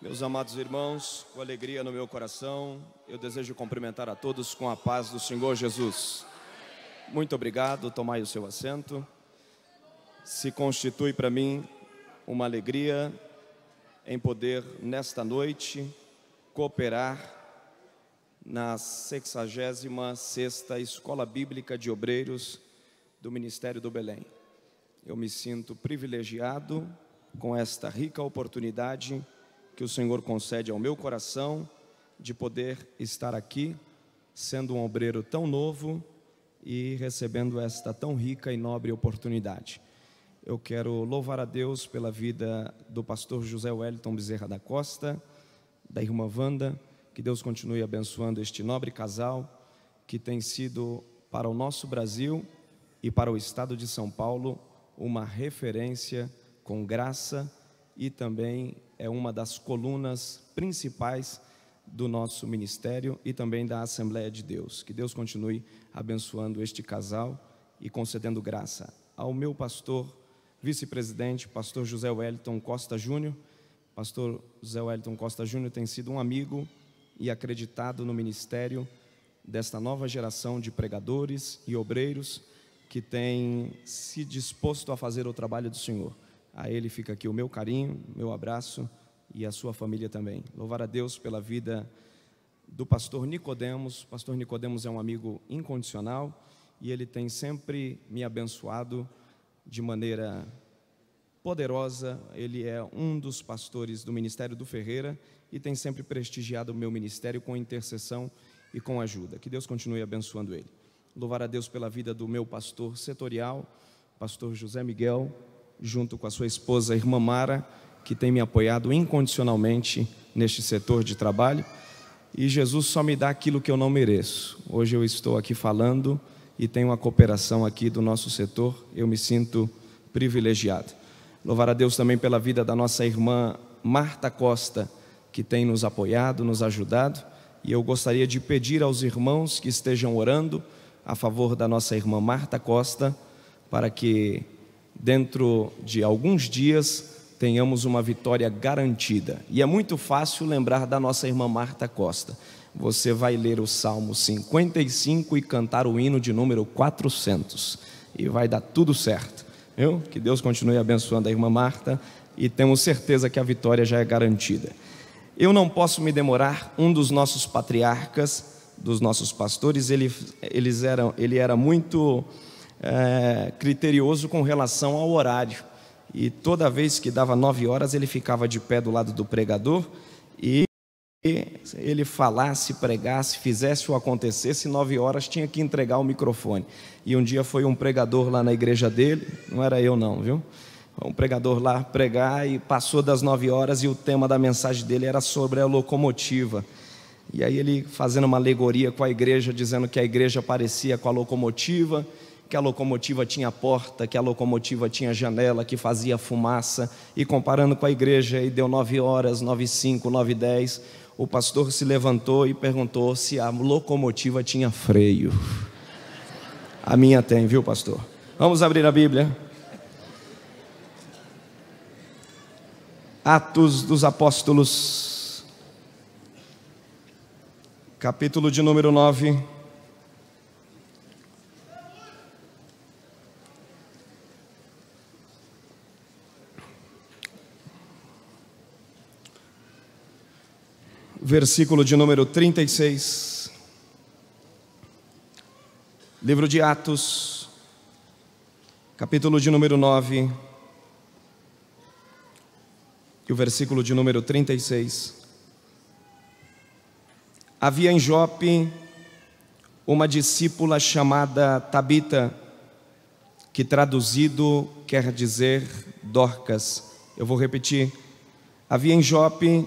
Meus amados irmãos, com alegria no meu coração, eu desejo cumprimentar a todos com a paz do Senhor Jesus. Muito obrigado, tomai o seu assento. Se constitui para mim uma alegria em poder, nesta noite, cooperar na 66ª Escola Bíblica de Obreiros do Ministério do Belém. Eu me sinto privilegiado com esta rica oportunidade que o Senhor concede ao meu coração de poder estar aqui, sendo um obreiro tão novo e recebendo esta tão rica e nobre oportunidade. Eu quero louvar a Deus pela vida do pastor José Wellington Bezerra da Costa, da irmã Wanda, que Deus continue abençoando este nobre casal, que tem sido para o nosso Brasil e para o estado de São Paulo uma referência com graça e também é uma das colunas principais do nosso ministério e também da Assembleia de Deus. Que Deus continue abençoando este casal e concedendo graça ao meu pastor, vice-presidente, pastor José Wellington Costa Júnior. Pastor José Wellington Costa Júnior tem sido um amigo e acreditado no ministério desta nova geração de pregadores e obreiros que tem se disposto a fazer o trabalho do Senhor. A ele fica aqui o meu carinho, meu abraço e a sua família também. Louvar a Deus pela vida do pastor Nicodemos. O pastor Nicodemos é um amigo incondicional e ele tem sempre me abençoado de maneira poderosa. Ele é um dos pastores do Ministério do Ferreira e tem sempre prestigiado o meu ministério com intercessão e com ajuda. Que Deus continue abençoando ele. Louvar a Deus pela vida do meu pastor setorial, pastor José Miguel, junto com a sua esposa, a irmã Mara, que tem me apoiado incondicionalmente neste setor de trabalho. E Jesus só me dá aquilo que eu não mereço. Hoje eu estou aqui falando e tenho a cooperação aqui do nosso setor. Eu me sinto privilegiado. Louvar a Deus também pela vida da nossa irmã Marta Costa, que tem nos apoiado, nos ajudado. E eu gostaria de pedir aos irmãos que estejam orando a favor da nossa irmã Marta Costa, para que dentro de alguns dias tenhamos uma vitória garantida. E é muito fácil lembrar da nossa irmã Marta Costa. Você vai ler o Salmo 55 e cantar o hino de número 400 e vai dar tudo certo, viu? Que Deus continue abençoando a irmã Marta e temos certeza que a vitória já é garantida. Eu não posso me demorar. Um dos nossos patriarcas, dos nossos pastores, ele era muito criterioso com relação ao horário, e toda vez que dava 9 horas ele ficava de pé do lado do pregador e ele falasse, pregasse, fizesse ou acontecesse, 9 horas tinha que entregar o microfone. E um dia foi um pregador lá na igreja dele, não era eu não, viu? Um pregador lá pregar e passou das 9 horas e o tema da mensagem dele era sobre a locomotiva. E aí ele fazendo uma alegoria com a igreja, dizendo que a igreja parecia com a locomotiva, que a locomotiva tinha porta, que a locomotiva tinha janela, que fazia fumaça, e comparando com a igreja, e deu 9 horas, 9h05, 9h10, o pastor se levantou e perguntou se a locomotiva tinha freio. A minha tem, viu, pastor? Vamos abrir a Bíblia. Atos dos Apóstolos, capítulo de número 9. Versículo de número 36. Livro de Atos, capítulo de número 9, e o versículo de número 36. Havia em Jope uma discípula chamada Tabita, que traduzido quer dizer Dorcas. Eu vou repetir. Havia em Jope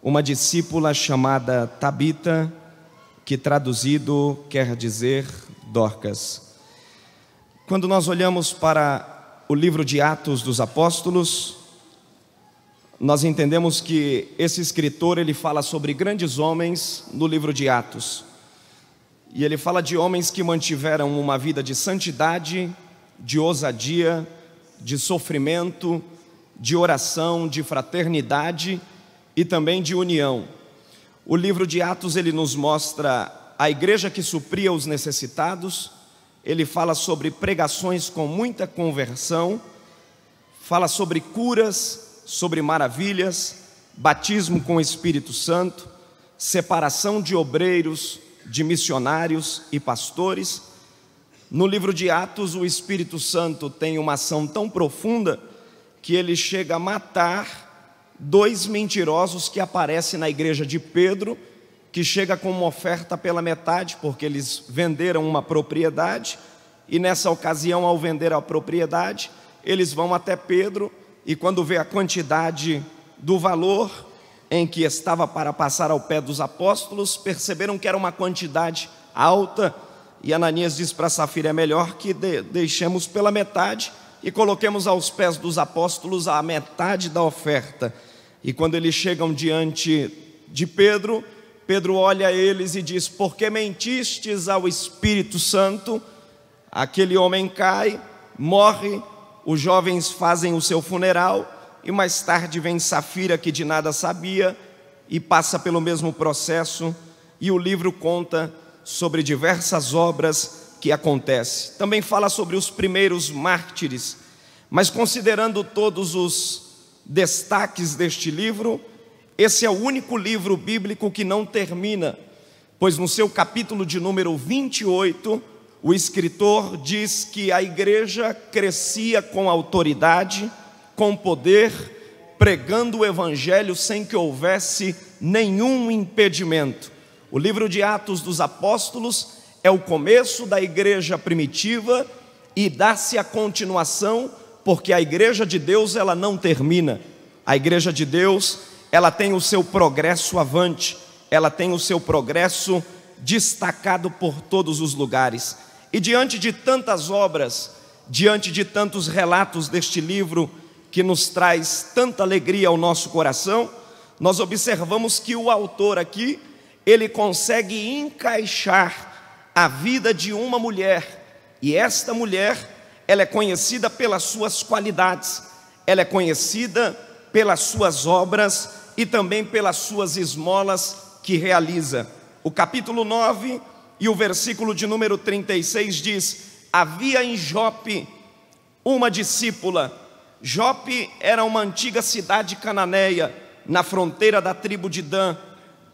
uma discípula chamada Tabita, que traduzido quer dizer Dorcas. Quando nós olhamos para o livro de Atos dos Apóstolos, nós entendemos que esse escritor ele fala sobre grandes homens no livro de Atos. E ele fala de homens que mantiveram uma vida de santidade, de ousadia, de sofrimento, de oração, de fraternidade e também de união. O livro de Atos, ele nos mostra a igreja que supria os necessitados, ele fala sobre pregações com muita conversão, fala sobre curas, sobre maravilhas, batismo com o Espírito Santo, separação de obreiros, de missionários e pastores. No livro de Atos, o Espírito Santo tem uma ação tão profunda que ele chega a matar 2 mentirosos que aparecem na igreja de Pedro, que chega com uma oferta pela metade, porque eles venderam uma propriedade, e nessa ocasião, ao vender a propriedade, eles vão até Pedro, e quando vê a quantidade do valor em que estava para passar ao pé dos apóstolos, perceberam que era uma quantidade alta, e Ananias diz para Safira: é melhor que deixemos pela metade e coloquemos aos pés dos apóstolos a metade da oferta. E quando eles chegam diante de Pedro, Pedro olha eles e diz: por que mentistes ao Espírito Santo? Aquele homem cai, morre, os jovens fazem o seu funeral, e mais tarde vem Safira, que de nada sabia, e passa pelo mesmo processo, e o livro conta sobre diversas obras que acontecem. Também fala sobre os primeiros mártires, mas considerando todos os destaques deste livro, esse é o único livro bíblico que não termina, pois no seu capítulo de número 28, o escritor diz que a igreja crescia com autoridade, com poder, pregando o evangelho sem que houvesse nenhum impedimento. O livro de Atos dos Apóstolos é o começo da igreja primitiva e dá-se a continuação, porque a igreja de Deus, ela não termina. A igreja de Deus, ela tem o seu progresso avante, ela tem o seu progresso destacado por todos os lugares. E diante de tantas obras, diante de tantos relatos deste livro, que nos traz tanta alegria ao nosso coração, nós observamos que o autor aqui, ele consegue encaixar a vida de uma mulher, e esta mulher, ela é conhecida pelas suas qualidades, ela é conhecida pelas suas obras e também pelas suas esmolas que realiza. O capítulo 9 e o versículo de número 36 diz: havia em Jope uma discípula. Jope era uma antiga cidade cananeia, na fronteira da tribo de Dan,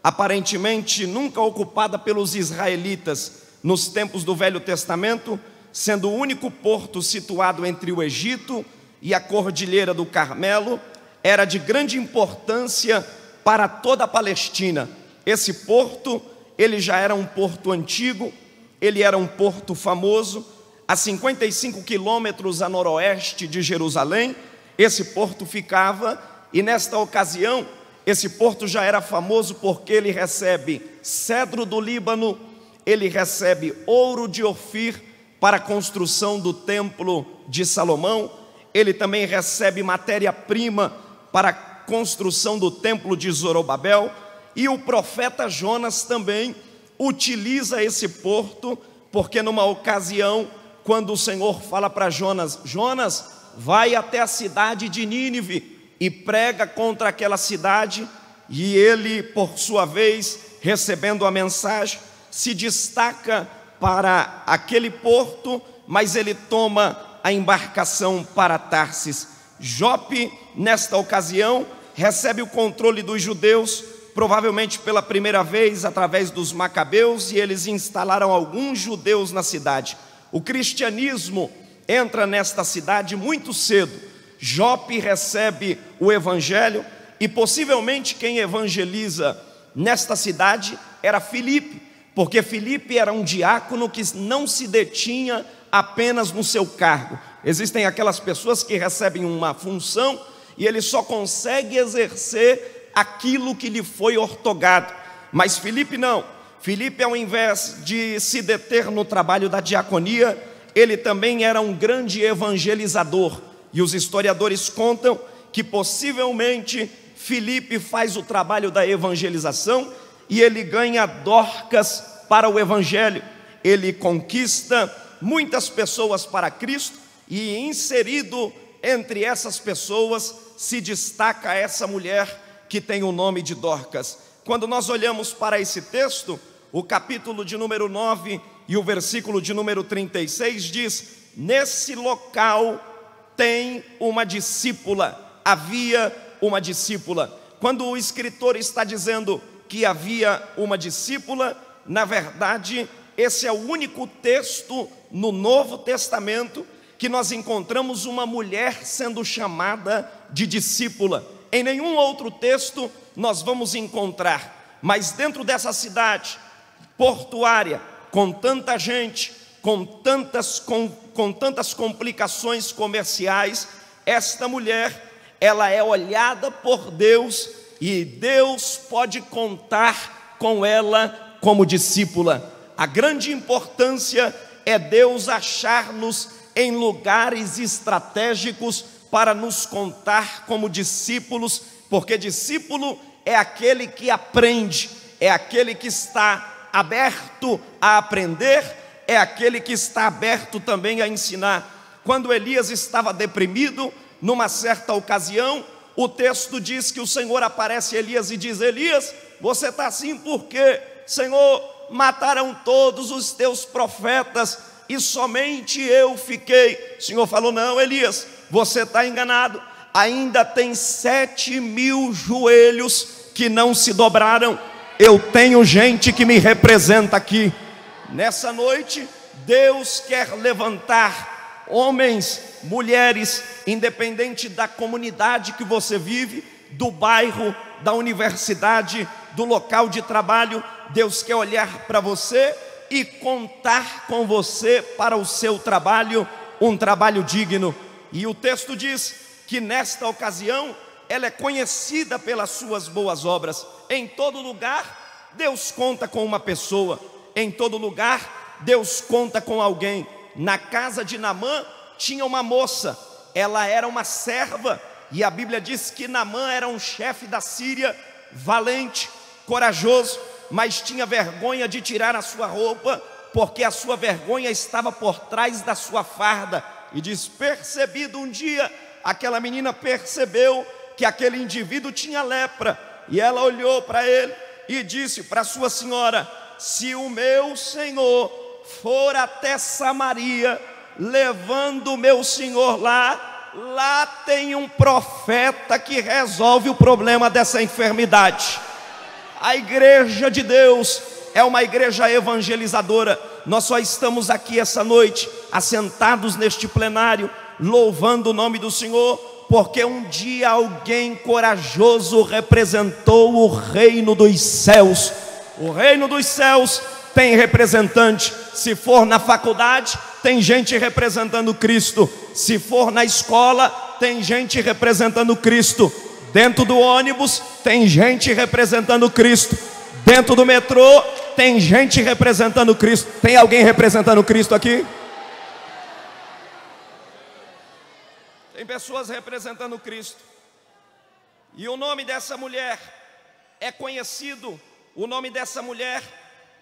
aparentemente nunca ocupada pelos israelitas, nos tempos do Velho Testamento, sendo o único porto situado entre o Egito e a Cordilheira do Carmelo, era de grande importância para toda a Palestina. Esse porto, ele já era um porto antigo, ele era um porto famoso, a 55 quilômetros a noroeste de Jerusalém, esse porto ficava, e nesta ocasião, esse porto já era famoso porque ele recebe cedro do Líbano, ele recebe ouro de Ofir para a construção do templo de Salomão, ele também recebe matéria-prima para a construção do templo de Zorobabel, e o profeta Jonas também utiliza esse porto, porque numa ocasião, quando o Senhor fala para Jonas: Jonas, vai até a cidade de Nínive e prega contra aquela cidade, e ele, por sua vez, recebendo a mensagem, se destaca para aquele porto, mas ele toma a embarcação para Tarsis. Jope, nesta ocasião, recebe o controle dos judeus, provavelmente pela primeira vez através dos macabeus, e eles instalaram alguns judeus na cidade. O cristianismo entra nesta cidade muito cedo. Jope recebe o evangelho, e possivelmente quem evangeliza nesta cidade era Filipe, porque Filipe era um diácono que não se detinha apenas no seu cargo. Existem aquelas pessoas que recebem uma função e ele só consegue exercer aquilo que lhe foi ortogado, mas Filipe não. Filipe, ao invés de se deter no trabalho da diaconia, ele também era um grande evangelizador, e os historiadores contam que possivelmente Filipe faz o trabalho da evangelização e ele ganha Dorcas para o evangelho. Ele conquista muitas pessoas para Cristo, e inserido entre essas pessoas se destaca essa mulher que tem o nome de Dorcas. Quando nós olhamos para esse texto, o capítulo de número 9 e o versículo de número 36 diz: nesse local tem uma discípula, havia uma discípula. Quando o escritor está dizendo que havia uma discípula, na verdade, esse é o único texto no Novo Testamento que nós encontramos uma mulher sendo chamada de discípula. Em nenhum outro texto nós vamos encontrar, mas dentro dessa cidade portuária, com tanta gente, com tantas complicações comerciais, esta mulher, ela é olhada por Deus e Deus pode contar com ela como discípula. A grande importância é Deus achar-nos em lugares estratégicos para nos contar como discípulos, porque discípulo é aquele que aprende, é aquele que está aberto a aprender, é aquele que está aberto também a ensinar. Quando Elias estava deprimido, numa certa ocasião, o texto diz que o Senhor aparece a Elias e diz: Elias, você está assim por quê? Senhor, mataram todos os teus profetas e somente eu fiquei. O Senhor falou: não, Elias, você está enganado, ainda tem 7.000 joelhos que não se dobraram. Eu tenho gente que me representa aqui. Nessa noite, Deus quer levantar homens, mulheres, independente da comunidade que você vive, do bairro, da universidade, do local de trabalho. Deus quer olhar para você e contar com você para o seu trabalho, um trabalho digno. E o texto diz que nesta ocasião ela é conhecida pelas suas boas obras. Em todo lugar Deus conta com uma pessoa, em todo lugar Deus conta com alguém. Na casa de Naamã tinha uma moça, ela era uma serva, e a Bíblia diz que Naamã era um chefe da Síria, valente, corajoso, mas tinha vergonha de tirar a sua roupa, porque a sua vergonha estava por trás da sua farda. E diz: percebido um dia, aquela menina percebeu que aquele indivíduo tinha lepra, e ela olhou para ele e disse para sua senhora: se o meu senhor for até Samaria, levando o meu senhor lá tem um profeta que resolve o problema dessa enfermidade. A igreja de Deus é uma igreja evangelizadora. Nós só estamos aqui essa noite, assentados neste plenário, louvando o nome do Senhor, porque um dia alguém corajoso representou o reino dos céus. O reino dos céus tem representante. Se for na faculdade, tem gente representando Cristo. Se for na escola, tem gente representando Cristo. Dentro do ônibus, tem gente representando Cristo. Dentro do metrô, tem gente representando Cristo. Tem alguém representando Cristo aqui? Tem pessoas representando Cristo. E o nome dessa mulher é conhecido, o nome dessa mulher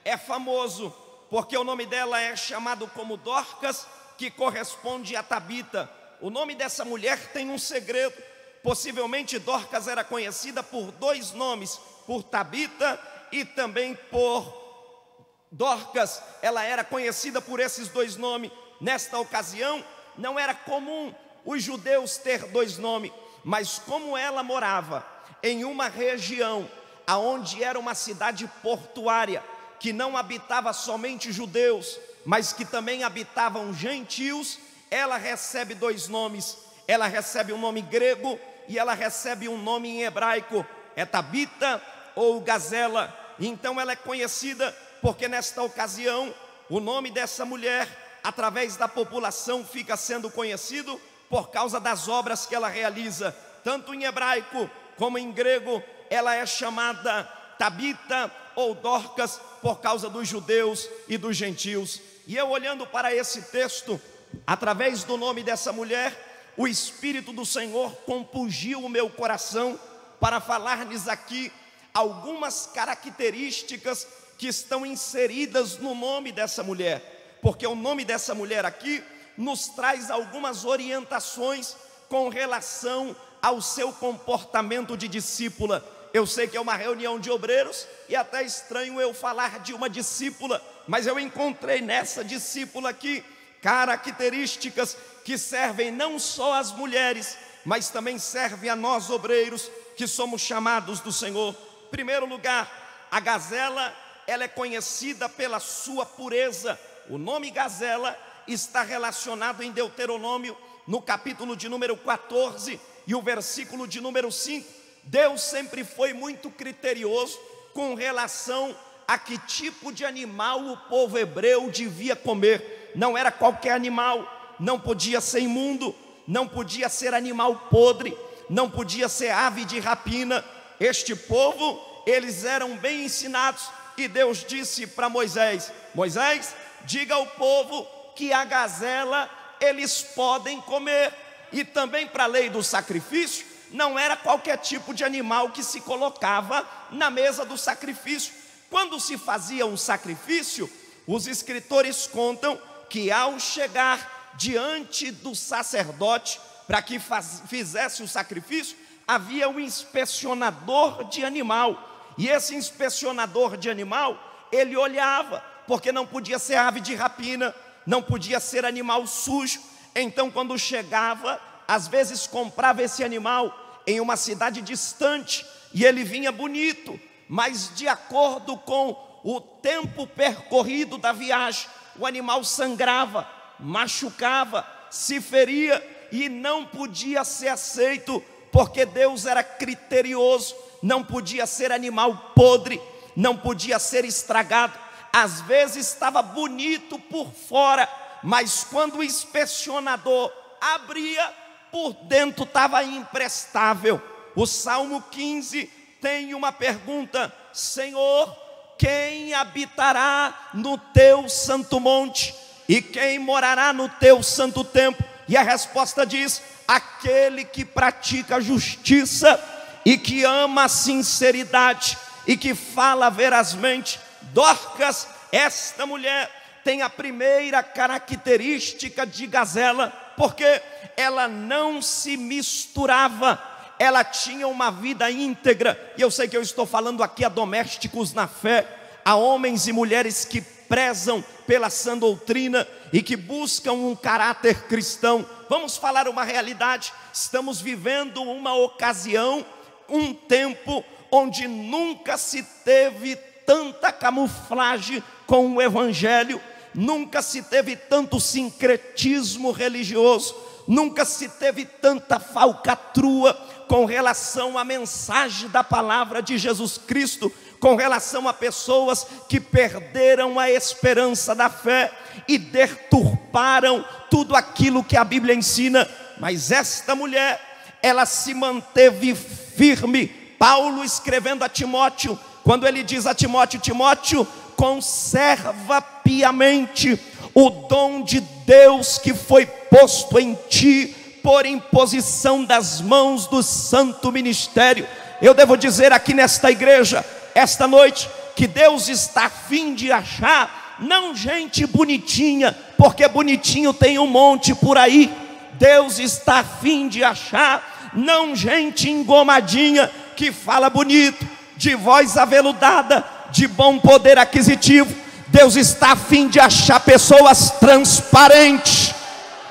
é famoso, porque o nome dela é chamado como Dorcas, que corresponde a Tabita. O nome dessa mulher tem um segredo. Possivelmente Dorcas era conhecida por dois nomes, por Tabita e também por Dorcas. Ela era conhecida por esses dois nomes. Nesta ocasião, não era comum os judeus ter dois nomes, mas como ela morava em uma região aonde era uma cidade portuária, que não habitava somente judeus, mas que também habitavam gentios, ela recebe dois nomes. Ela recebe um nome grego e ela recebe um nome em hebraico, é Tabita ou Gazela. Então ela é conhecida porque nesta ocasião o nome dessa mulher, através da população, fica sendo conhecido por causa das obras que ela realiza. Tanto em hebraico como em grego, ela é chamada Tabita ou Dorcas por causa dos judeus e dos gentios. E eu olhando para esse texto, através do nome dessa mulher, o Espírito do Senhor compungiu o meu coração para falar-lhes aqui algumas características que estão inseridas no nome dessa mulher, porque o nome dessa mulher aqui nos traz algumas orientações com relação ao seu comportamento de discípula. Eu sei que é uma reunião de obreiros e até estranho eu falar de uma discípula, mas eu encontrei nessa discípula aqui características que servem não só às mulheres, mas também servem a nós obreiros que somos chamados do Senhor. Em primeiro lugar, a gazela, ela é conhecida pela sua pureza. O nome gazela está relacionado em Deuteronômio, no capítulo de número 14 e o versículo de número 5. Deus sempre foi muito criterioso com relação a que tipo de animal o povo hebreu devia comer. Não era qualquer animal, não podia ser imundo, não podia ser animal podre, não podia ser ave de rapina. Este povo, eles eram bem ensinados, e Deus disse para Moisés: Moisés, diga ao povo que a gazela eles podem comer. E também para a lei do sacrifício, não era qualquer tipo de animal que se colocava na mesa do sacrifício. Quando se fazia um sacrifício, os escritores contam que ao chegar diante do sacerdote para que fizesse o sacrifício, havia um inspecionador de animal. E esse inspecionador de animal, ele olhava, porque não podia ser ave de rapina, não podia ser animal sujo. Então quando chegava, às vezes comprava esse animal em uma cidade distante, e ele vinha bonito, mas de acordo com o tempo percorrido da viagem, o animal sangrava, machucava, se feria e não podia ser aceito, porque Deus era criterioso. Não podia ser animal podre, não podia ser estragado. Às vezes estava bonito por fora, mas quando o inspecionador abria, por dentro estava imprestável. O Salmo 15 tem uma pergunta: Senhor, quem habitará no teu santo monte? E quem morará no teu santo templo? E a resposta diz: aquele que pratica justiça e que ama a sinceridade e que fala verazmente. Dorcas, esta mulher, tem a primeira característica de gazela, porque ela não se misturava, ela tinha uma vida íntegra. E eu sei que eu estou falando aqui a domésticos na fé, a homens e mulheres que prezam pela sã doutrina e que buscam um caráter cristão. Vamos falar uma realidade: estamos vivendo uma ocasião, um tempo onde nunca se teve tanta camuflagem com o evangelho, nunca se teve tanto sincretismo religioso, nunca se teve tanta falcatrua com relação à mensagem da palavra de Jesus Cristo, com relação a pessoas que perderam a esperança da fé e deturparam tudo aquilo que a Bíblia ensina. Mas esta mulher, ela se manteve firme. Paulo, escrevendo a Timóteo, quando ele diz a Timóteo: Timóteo, conserva piamente o dom de Deus que foi posto em ti por imposição das mãos do santo ministério. Eu devo dizer aqui nesta igreja, esta noite, que Deus está a fim de achar não gente bonitinha, porque bonitinho tem um monte por aí. Deus está a fim de achar não gente engomadinha que fala bonito, de voz aveludada, de bom poder aquisitivo. Deus está a fim de achar pessoas transparentes,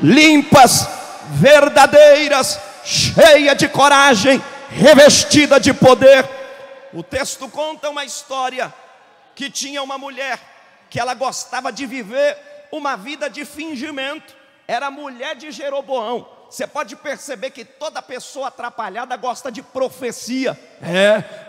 limpas, verdadeiras, cheias de coragem, revestida de poder. O texto conta uma história que tinha uma mulher que ela gostava de viver uma vida de fingimento. Era mulher de Jeroboão. Você pode perceber que toda pessoa atrapalhada gosta de profecia,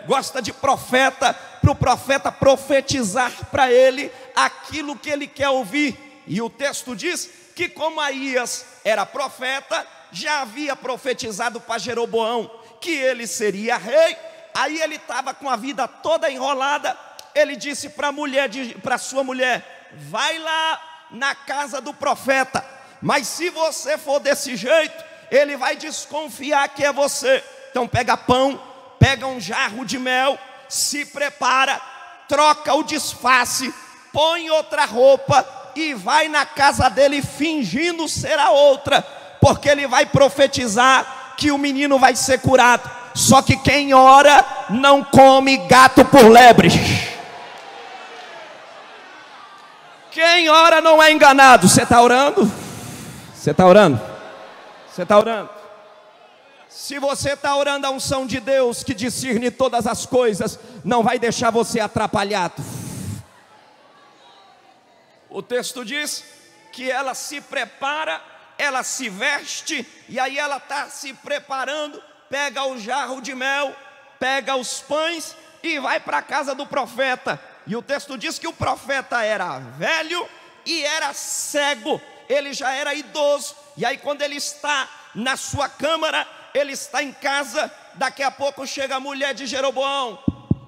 gosta de profeta, para o profeta profetizar para ele aquilo que ele quer ouvir. E o texto diz que, como Aías era profeta, já havia profetizado para Jeroboão que ele seria rei. Aí ele estava com a vida toda enrolada. Ele disse para sua mulher: vai lá na casa do profeta, mas se você for desse jeito, ele vai desconfiar que é você. Então pega pão, pega um jarro de mel, se prepara, troca o disfarce, põe outra roupa e vai na casa dele fingindo ser a outra, porque ele vai profetizar que o menino vai ser curado. Só que quem ora não come gato por lebre. Quem ora não é enganado. Você está orando? Você está orando? Você está orando? Se você está orando, a unção de Deus que discerne todas as coisas não vai deixar você atrapalhado. O texto diz que ela se prepara, ela se veste, e aí ela está se preparando, pega o jarro de mel, pega os pães e vai para a casa do profeta. E o texto diz que o profeta era velho e era cego, ele já era idoso. E aí quando ele está na sua câmara, ele está em casa, daqui a pouco chega a mulher de Jeroboão,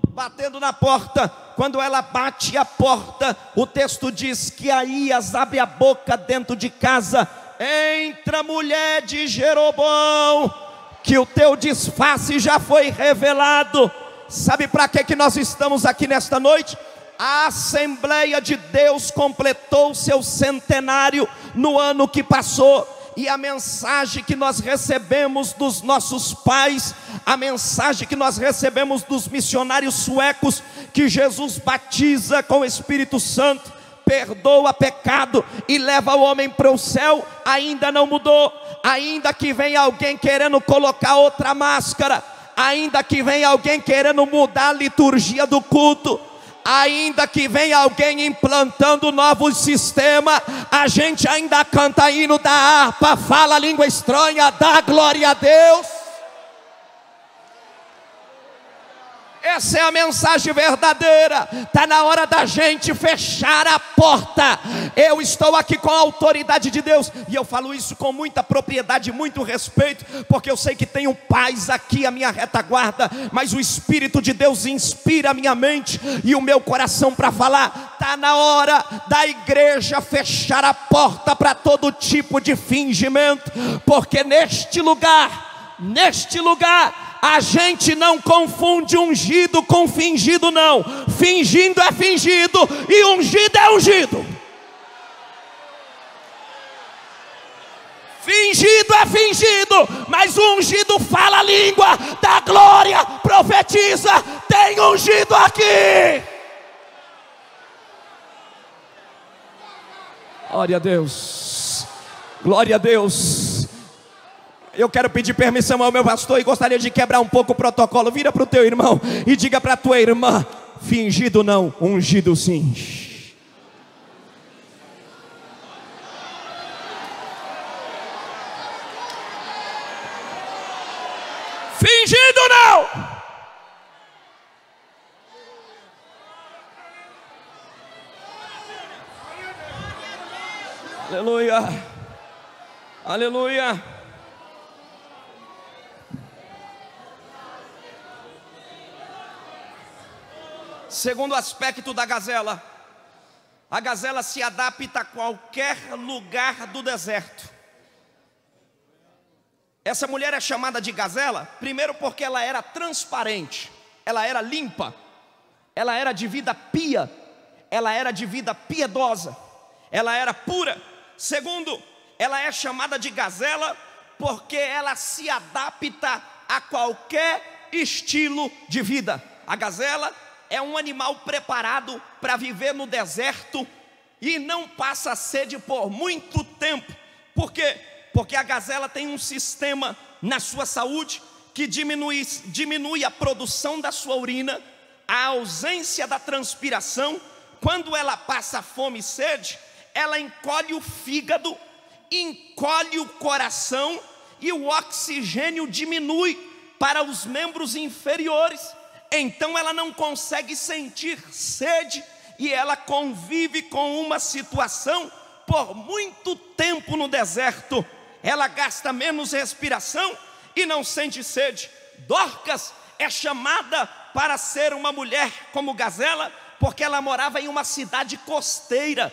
batendo na porta. Quando ela bate a porta, o texto diz que Aías abre a boca dentro de casa: entra, mulher de Jeroboão, que o teu disfarce já foi revelado. Sabe para que nós estamos aqui nesta noite? A Assembleia de Deus completou seu centenário no ano que passou. E a mensagem que nós recebemos dos nossos pais, a mensagem que nós recebemos dos missionários suecos, que Jesus batiza com o Espírito Santo, perdoa pecado e leva o homem para o céu, ainda não mudou. Ainda que venha alguém querendo colocar outra máscara, ainda que venha alguém querendo mudar a liturgia do culto, ainda que venha alguém implantando novos sistemas, a gente ainda canta hino da harpa, fala língua estranha, dá glória a Deus. Essa é a mensagem verdadeira. Está na hora da gente fechar a porta. Eu estou aqui com a autoridade de Deus, e eu falo isso com muita propriedade, muito respeito, porque eu sei que tenho paz aqui à minha retaguarda, mas o Espírito de Deus inspira a minha mente e o meu coração para falar. Está na hora da igreja fechar a porta para todo tipo de fingimento, porque neste lugar, a gente não confunde ungido com fingido, não. Fingindo é fingido e ungido é ungido. Fingido é fingido, mas o ungido fala a língua, dá glória, profetiza. Tem ungido aqui. Glória a Deus, glória a Deus. Eu quero pedir permissão ao meu pastor e gostaria de quebrar um pouco o protocolo. Vira para o teu irmão e diga para a tua irmã: fingido não, ungido sim. Fingido não. Aleluia, aleluia. Segundo aspecto da gazela, a gazela se adapta a qualquer lugar do deserto. Essa mulher é chamada de gazela, primeiro porque ela era transparente, ela era limpa, ela era de vida pia, ela era de vida piedosa, ela era pura. Segundo, ela é chamada de gazela porque ela se adapta a qualquer estilo de vida. A gazela é um animal preparado para viver no deserto e não passa sede por muito tempo. Por quê? Porque a gazela tem um sistema na sua saúde que diminui a produção da sua urina, a ausência da transpiração. Quando ela passa fome e sede, ela encolhe o fígado, encolhe o coração e o oxigênio diminui para os membros inferiores. Então ela não consegue sentir sede e ela convive com uma situação por muito tempo no deserto. Ela gasta menos respiração e não sente sede. Dorcas é chamada para ser uma mulher como gazela porque ela morava em uma cidade costeira.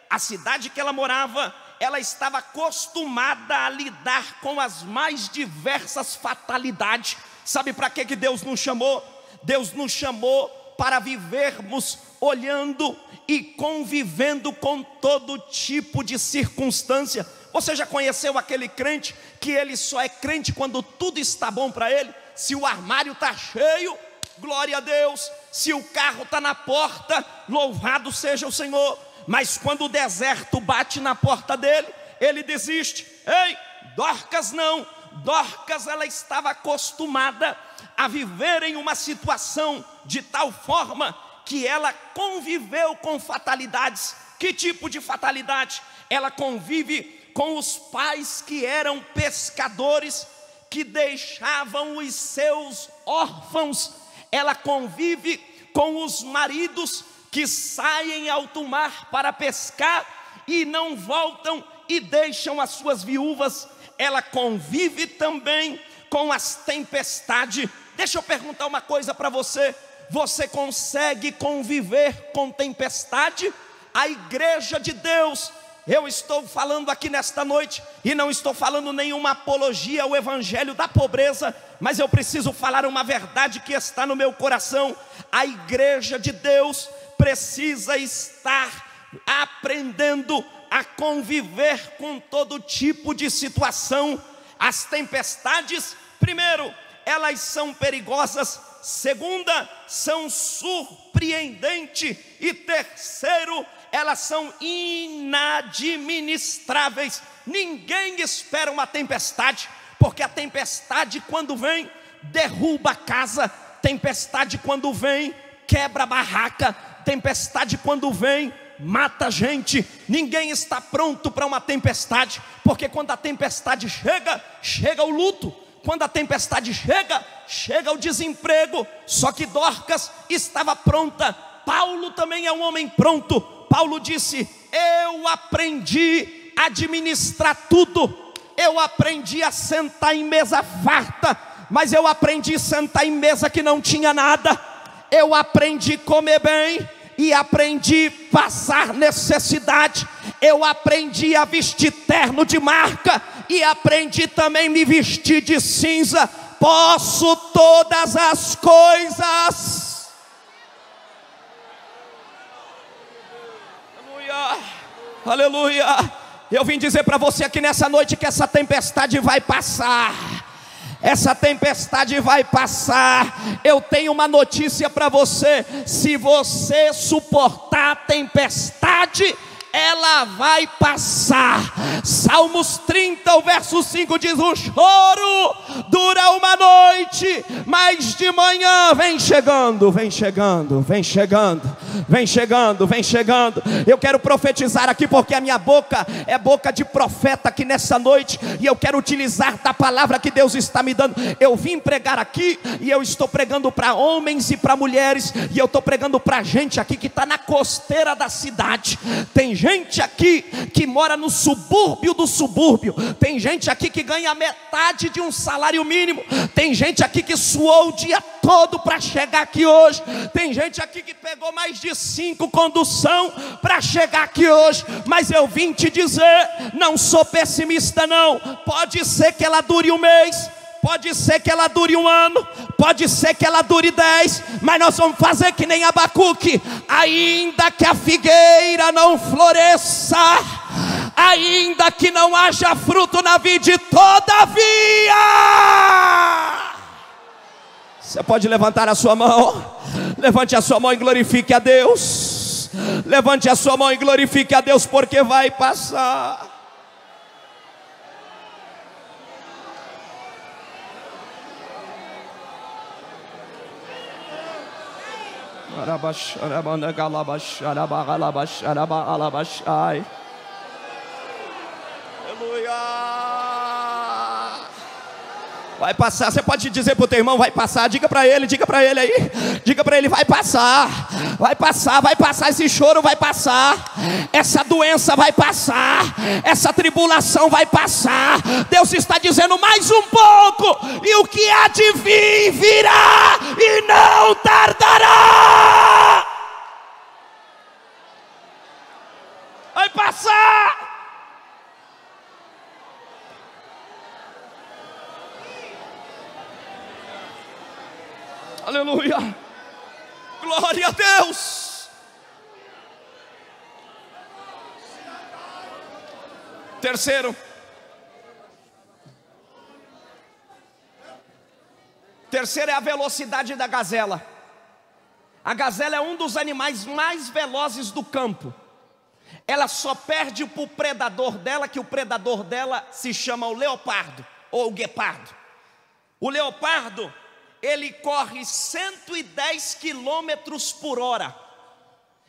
A cidade que ela morava, ela estava acostumada a lidar com as mais diversas fatalidades. Sabe para que Deus nos chamou? Deus nos chamou para vivermos olhando e convivendo com todo tipo de circunstância. Você já conheceu aquele crente que ele só é crente quando tudo está bom para ele? Se o armário está cheio, glória a Deus. Se o carro está na porta, louvado seja o Senhor. Mas quando o deserto bate na porta dele, ele desiste. Ei, Dorcas não. Dorcas, ela estava acostumada a viver em uma situação de tal forma que ela conviveu com fatalidades. Que tipo de fatalidade? Ela convive com os pais que eram pescadores, que deixavam os seus órfãos. Ela convive com os maridos que saem ao mar para pescar e não voltam e deixam as suas viúvas. Ela convive também com as tempestades. Deixa eu perguntar uma coisa para você. Você consegue conviver com tempestade? A igreja de Deus, eu estou falando aqui nesta noite, e não estou falando nenhuma apologia ao evangelho da pobreza, mas eu preciso falar uma verdade que está no meu coração. A igreja de Deus precisa estar aprendendo a conviver com todo tipo de situação. As tempestades, primeiro, elas são perigosas. Segunda, são surpreendentes. E terceiro, elas são inadministráveis. Ninguém espera uma tempestade, porque a tempestade, quando vem, derruba a casa. Tempestade, quando vem, quebra a barraca. Tempestade, quando vem, mata a gente. Ninguém está pronto para uma tempestade, porque quando a tempestade chega, chega o luto. Quando a tempestade chega, chega o desemprego. Só que Dorcas estava pronta. Paulo também é um homem pronto. Paulo disse: eu aprendi a administrar tudo. Eu aprendi a sentar em mesa farta, mas eu aprendi a sentar em mesa que não tinha nada. Eu aprendi a comer bem e aprendi a passar necessidade. Eu aprendi a vestir terno de marca e aprendi também a me vestir de cinza. Posso todas as coisas. Aleluia, aleluia. Eu vim dizer para você aqui nessa noite que essa tempestade vai passar. Essa tempestade vai passar. Eu tenho uma notícia para você: se você suportar a tempestade, ela vai passar. Salmos 30, o verso 5 diz: o choro dura uma noite, mas de manhã vem chegando, vem chegando, vem chegando, vem chegando, vem chegando. Eu quero profetizar aqui, porque a minha boca é boca de profeta aqui nessa noite, e eu quero utilizar da palavra que Deus está me dando. Eu vim pregar aqui, e eu estou pregando para homens e para mulheres, e eu estou pregando para gente aqui que está na costeira da cidade. Tem gente aqui que mora no subúrbio do subúrbio. Tem gente aqui que ganha metade de um salário mínimo. Tem gente aqui que suou o dia todo para chegar aqui hoje. Tem gente aqui que pegou mais de 5 condução para chegar aqui hoje. Mas eu vim te dizer, não sou pessimista não. Pode ser que ela dure um mês, pode ser que ela dure um ano, pode ser que ela dure 10, mas nós vamos fazer que nem Abacuque. Ainda que a figueira não floresça, ainda que não haja fruto na vide, todavia. Você pode levantar a sua mão. Levante a sua mão e glorifique a Deus. Levante a sua mão e glorifique a Deus, porque vai passar. Vai passar. Você pode dizer para o teu irmão: vai passar. Diga para ele aí. Diga para ele: vai passar. Vai passar, vai passar. Esse choro vai passar. Essa doença vai passar. Essa tribulação vai passar. Deus está dizendo: mais um pouco, e o que há de vir virá, e não tardará. Vai passar. Aleluia, glória a Deus. Terceiro é a velocidade da gazela. A gazela é um dos animais mais velozes do campo. Ela só perde para o predador dela, que o predador dela se chama o leopardo ou o guepardo. O leopardo, ele corre 110 quilômetros por hora.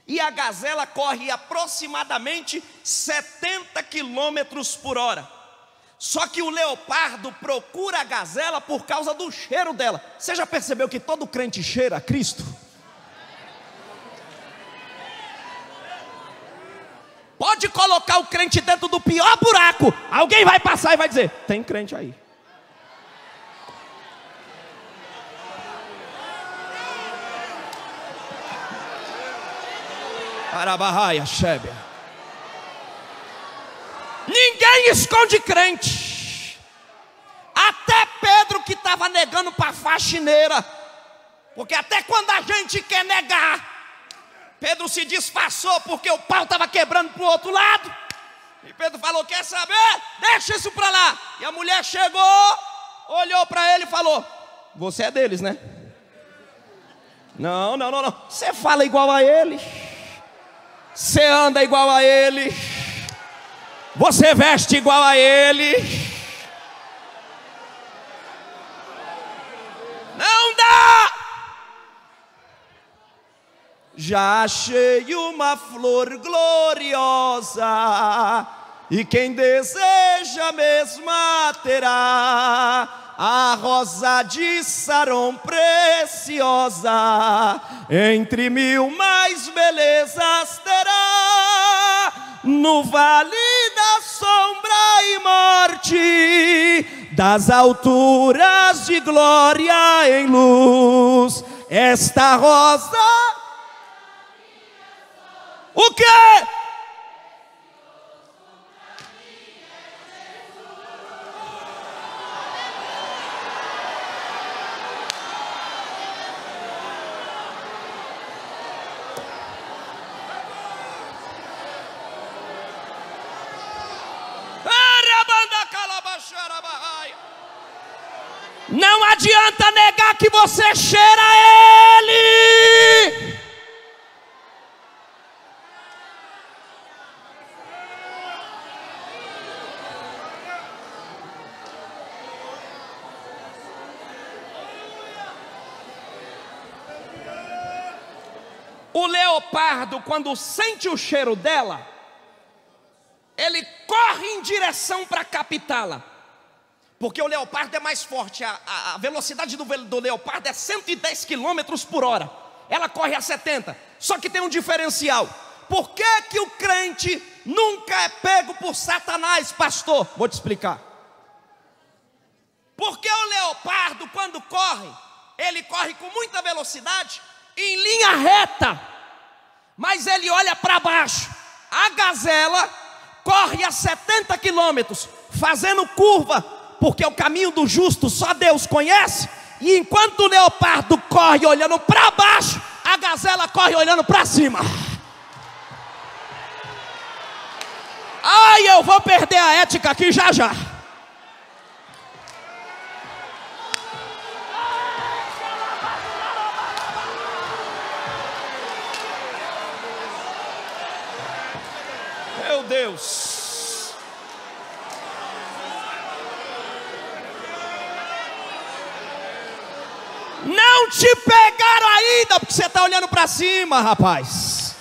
E a gazela corre aproximadamente 70 quilômetros por hora. Só que o leopardo procura a gazela por causa do cheiro dela. Você já percebeu que todo crente cheira a Cristo? Pode colocar o crente dentro do pior buraco, alguém vai passar e vai dizer: tem crente aí. Arabahaia, Shébia. Ninguém esconde crente. Até Pedro, que estava negando para a faxineira. Porque até quando a gente quer negar, Pedro se disfarçou, porque o pau estava quebrando para o outro lado. E Pedro falou: quer saber? Deixa isso para lá. E a mulher chegou, olhou para ele e falou: você é deles, né? Não. Você fala igual a eles. Você anda igual a eles. Você veste igual a eles. Não dá. Já achei uma flor gloriosa, e quem deseja a mesma terá. A rosa de Saron preciosa, entre mil mais belezas terá. No vale da sombra e morte, das alturas de glória em luz, esta rosa... O quê? Não adianta negar que você cheira ele. O leopardo, quando sente o cheiro dela, ele corre em direção para captá-la. Porque o leopardo é mais forte. A velocidade do leopardo é 110 quilômetros por hora. Ela corre a 70. Só que tem um diferencial. Por que que o crente nunca é pego por Satanás, pastor? Vou te explicar. Porque o leopardo, quando corre, ele corre com muita velocidade, em linha reta, mas ele olha para baixo. A gazela corre a 70 quilômetros, fazendo curva, porque o caminho do justo só Deus conhece. E enquanto o leopardo corre olhando para baixo, a gazela corre olhando para cima. Ai, eu vou perder a ética aqui já já. Meu Deus. Não te pegaram ainda, porque você está olhando para cima, rapaz.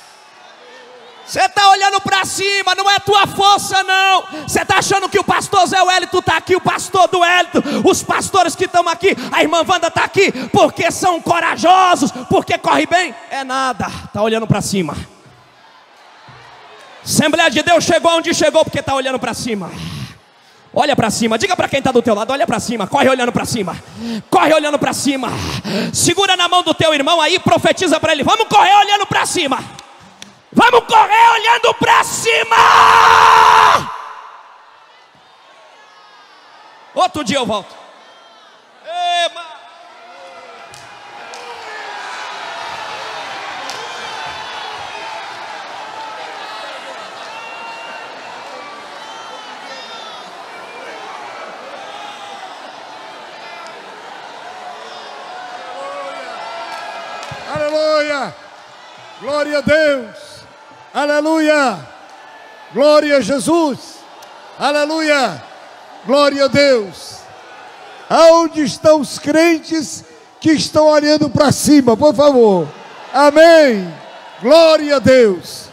Você está olhando para cima, não é tua força não. Você está achando que o pastor Zé Wellington está aqui, o pastor do Wellington, os pastores que estão aqui, a irmã Wanda está aqui, porque são corajosos, porque corre bem? É nada, está olhando para cima. Assembleia de Deus chegou onde chegou, porque está olhando para cima. Olha para cima, diga para quem está do teu lado, olha para cima, corre olhando para cima. Corre olhando para cima. Segura na mão do teu irmão aí, profetiza para ele: vamos correr olhando para cima. Vamos correr olhando para cima. Outro dia eu volto. Eba. Aleluia! Glória a Deus! Aleluia! Glória a Jesus! Aleluia! Glória a Deus! Aonde estão os crentes que estão olhando para cima, por favor? Amém! Glória a Deus!